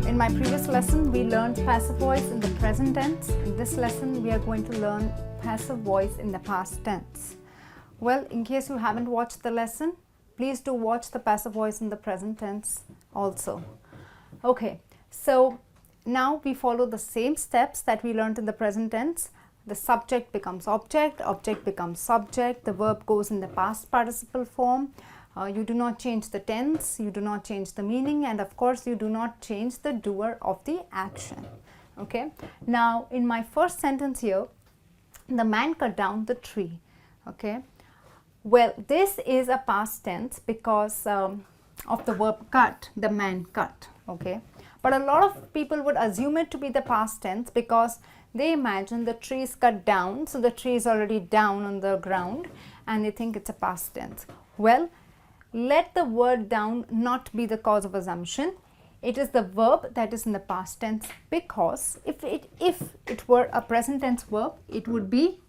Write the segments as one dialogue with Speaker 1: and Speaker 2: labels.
Speaker 1: In my previous lesson, we learned passive voice in the present tense. In this lesson, we are going to learn passive voice in the past tense. Well, in case you haven't watched the lesson, please do watch the passive voice in the present tense also. Okay, so now we follow the same steps that we learned in the present tense. The subject becomes object, object becomes subject, the verb goes in the past participle form. You do not change the tense, you do not change the meaning, and of course you do not change the doer of the action. Okay, now in my first sentence here, the man cut down the tree. Okay, well, this is a past tense because of the verb cut, the man cut. Okay, but a lot of people would assume it to be the past tense because they imagine the tree is cut down, so the tree is already down on the ground, and they think it's a past tense. Well, let the word down not be the cause of assumption. It is the verb that is in the past tense, because if it were a present tense verb, it would be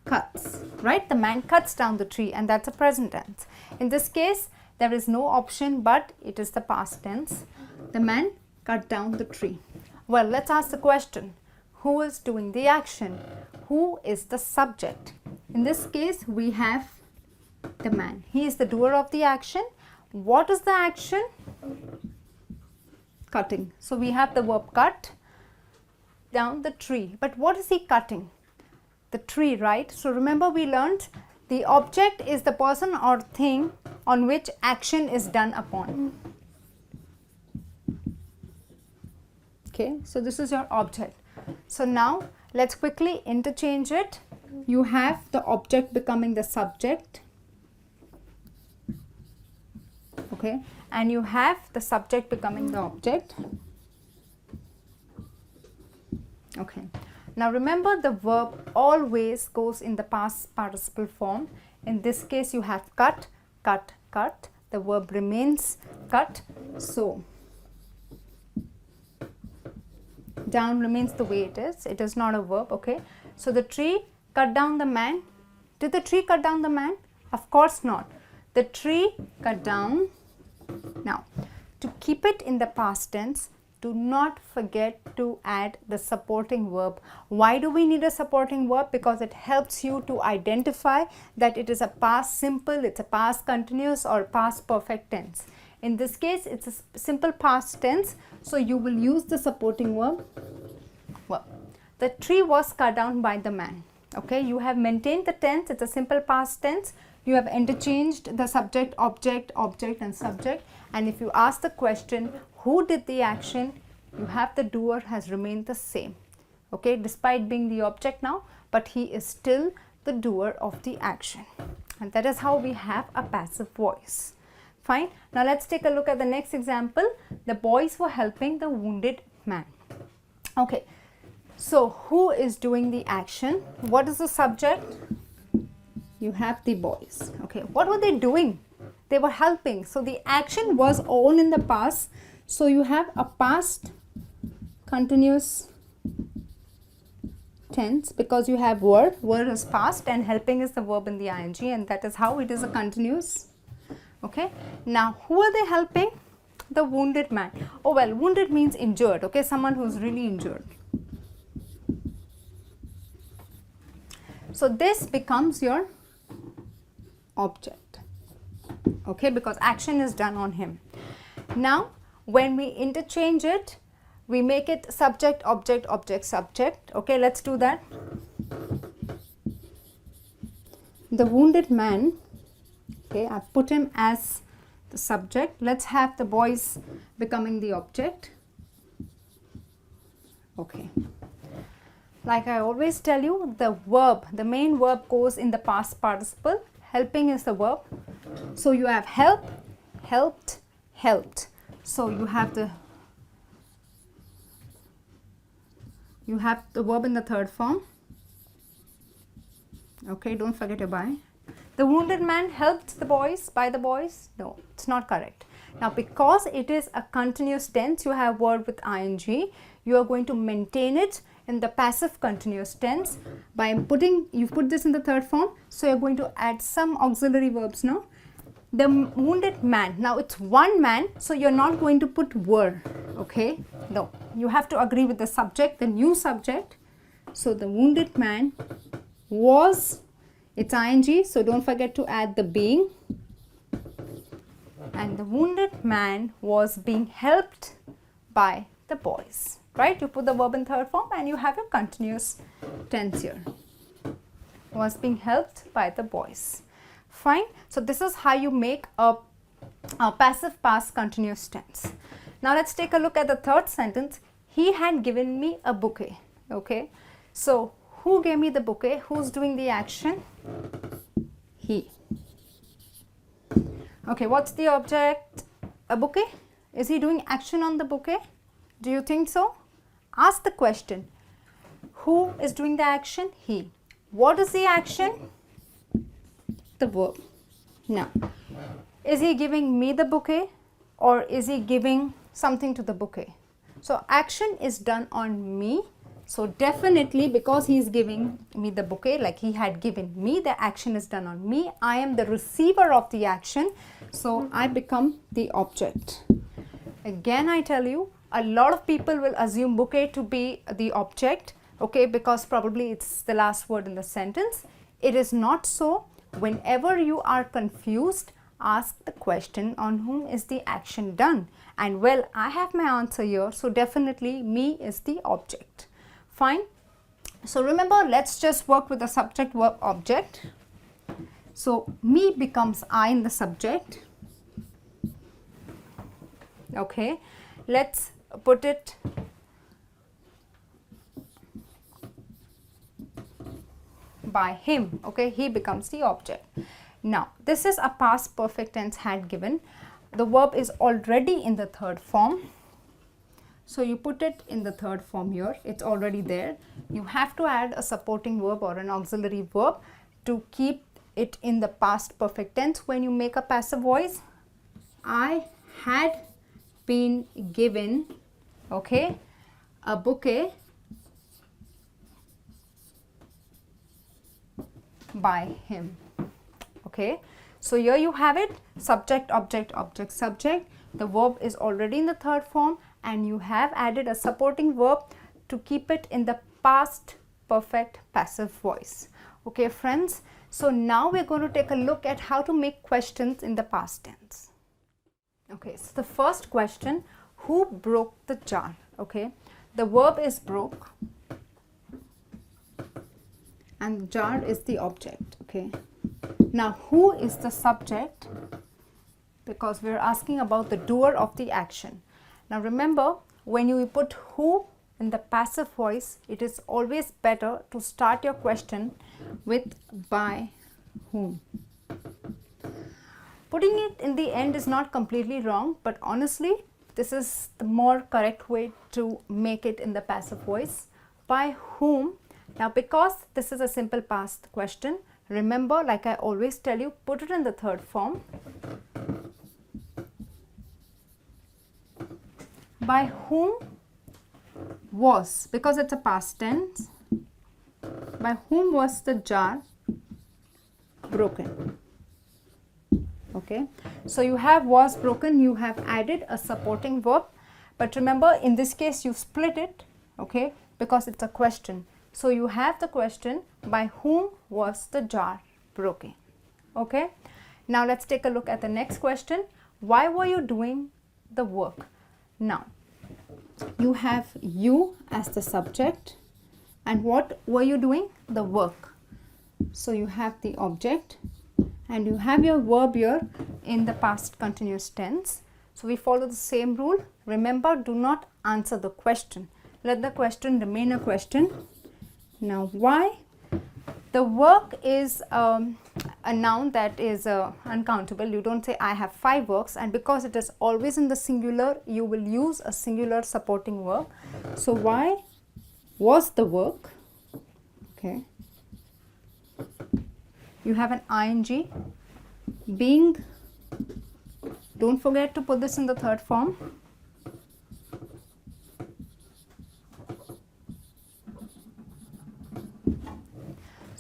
Speaker 1: cuts, right? The man cuts down the tree, and that's a present tense. In this case, there is no option, but it is the past tense. The man cut down the tree. Well, let's ask the question. Who is doing the action? Who is the subject? In this case, we have the man. He is the doer of the action. What is the action? Cutting. So we have the verb cut down the tree. But what is he cutting? The tree, right? So remember, we learned the object is the person or thing on which action is done upon. Okay, so this is your object. So now let's quickly interchange it. You have the object becoming the subject. Okay, and you have the subject becoming the object. Okay, now remember, the verb always goes in the past participle form. In this case, you have cut, cut, cut. The verb remains cut. So down remains the way it is. It is not a verb. Okay, so the tree cut down the man. Did the tree cut down the man? Of course not. The tree cut down. Now, to keep it in the past tense, do not forget to add the supporting verb. Why do we need a supporting verb? Because it helps you to identify that it is a past simple, it's a past continuous, or past perfect tense. In this case, it's a simple past tense, so you will use the supporting verb. Well, the tree was cut down by the man. Okay, you have maintained the tense, it's a simple past tense. You have interchanged the subject, object, object and subject, and if you ask the question, who did the action, you have the doer has remained the same. Okay, despite being the object now, but he is still the doer of the action, and that is how we have a passive voice. Fine. Now let's take a look at the next example. The boys were helping the wounded man. Okay, so who is doing the action? What is the subject? You have the boys. Okay, what were they doing? They were helping. So the action was on in the past. So you have a past continuous tense because you have word. Word is past and helping is the verb in the ing, and that is how it is a continuous. Okay, now who are they helping? The wounded man. Oh well, wounded means injured. Okay, someone who is really injured. So this becomes your object. Okay, because action is done on him. Now when we interchange it, we make it subject, object, object, subject. Okay, let's do that. The wounded man, okay, I've put him as the subject. Let's have the boys becoming the object. Okay, like I always tell you, the verb, the main verb goes in the past participle. Helping is the verb. So you have help, helped, helped. So you have the verb in the third form. Okay, don't forget your by. The wounded man helped the boys, by the boys. No, it's not correct. Now because it is a continuous tense, you have word with ing, you are going to maintain it in the passive continuous tense by putting, you put this in the third form, so you're going to add some auxiliary verbs now. The wounded man, now it's one man, so you're not going to put were, okay? No, you have to agree with the subject, the new subject. So the wounded man was, it's ing, so don't forget to add the being. And the wounded man was being helped by the boys, right? You put the verb in third form and you have a continuous tense here. Was being helped by the boys. Fine. So this is how you make a passive past continuous tense. Now let's take a look at the third sentence. He had given me a bouquet. Okay. So who gave me the bouquet? Who's doing the action? He. Okay. What's the object? A bouquet? Is he doing action on the bouquet? Do you think so? Ask the question. Who is doing the action? He. What is the action? The verb. Now, is he giving me the bouquet or is he giving something to the bouquet? So action is done on me. So definitely, because he is giving me the bouquet, like he had given me, the action is done on me. I am the receiver of the action. So I become the object. Again, I tell you, a lot of people will assume bouquet to be the object, okay, because probably it's the last word in the sentence. It is not so. Whenever you are confused, ask the question, on whom is the action done? And well, I have my answer here, so definitely me is the object. Fine. So remember, let's just work with the subject verb object. So me becomes I in the subject. Okay, let's put it by him. Okay, he becomes the object. Now this is a past perfect tense had given. The verb is already in the third form, so you put it in the third form here. It's already there. You have to add a supporting verb or an auxiliary verb to keep it in the past perfect tense. When you make a passive voice, I had been given, okay, a bouquet by him. Okay, so here you have it, subject, object, object, subject. The verb is already in the third form and you have added a supporting verb to keep it in the past perfect passive voice. Okay friends, so now we're going to take a look at how to make questions in the past tense. Okay, so the first question, who broke the jar? Okay, the verb is broke and jar is the object. Okay, now who is the subject? Because we're asking about the doer of the action. Now remember, when you put who in the passive voice, it is always better to start your question with by whom. Putting it in the end is not completely wrong, but honestly, this is the more correct way to make it in the passive voice. By whom? Now, because this is a simple past question, remember, like I always tell you, put it in the third form. By whom was, because it's a past tense, by whom was the jar broken? Okay, so you have was broken, you have added a supporting verb, but remember in this case you split it, okay, because it's a question. So you have the question, by whom was the jar broken? Okay, now let's take a look at the next question. Why were you doing the work? Now you have you as the subject, and what were you doing? The work. So you have the object and you have your verb here in the past continuous tense. So we follow the same rule. Remember, do not answer the question. Let the question remain a question. Now why? The work is a noun that is uncountable. You don't say I have 5 works, and because it is always in the singular, you will use a singular supporting verb. So why was the work? Okay. You have an ing, being, don't forget to put this in the third form.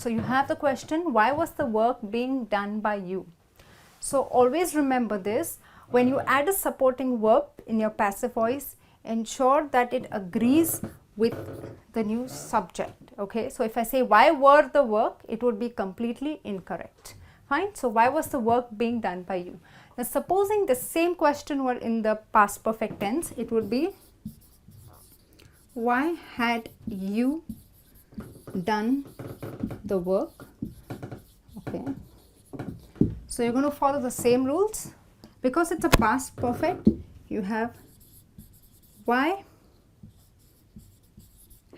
Speaker 1: So you have the question, why was the work being done by you? So always remember this, when you add a supporting verb in your passive voice, ensure that it agrees with the new subject. Okay, so if I say why were the work, it would be completely incorrect. Fine. So why was the work being done by you? Now supposing the same question were in the past perfect tense, it would be why had you done the work? Okay, so you're going to follow the same rules. Because it's a past perfect, you have why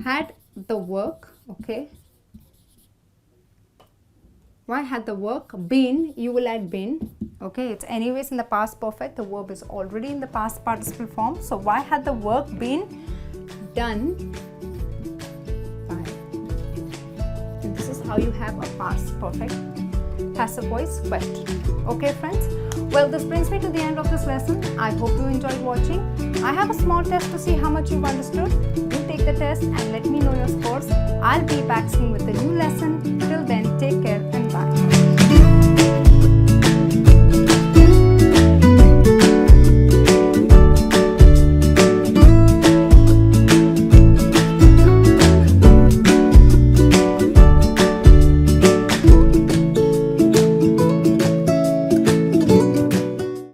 Speaker 1: had the work, okay, why had the work been, you will add been, okay, it's anyways in the past perfect, the verb is already in the past participle form. So why had the work been done by? And this is how you have a past perfect passive voice question. Okay friends, well, this brings me to the end of this lesson. I hope you enjoyed watching. I have a small test to see how much you've understood. Do take the test and let me know your scores. I'll be back soon with a new lesson. Till then,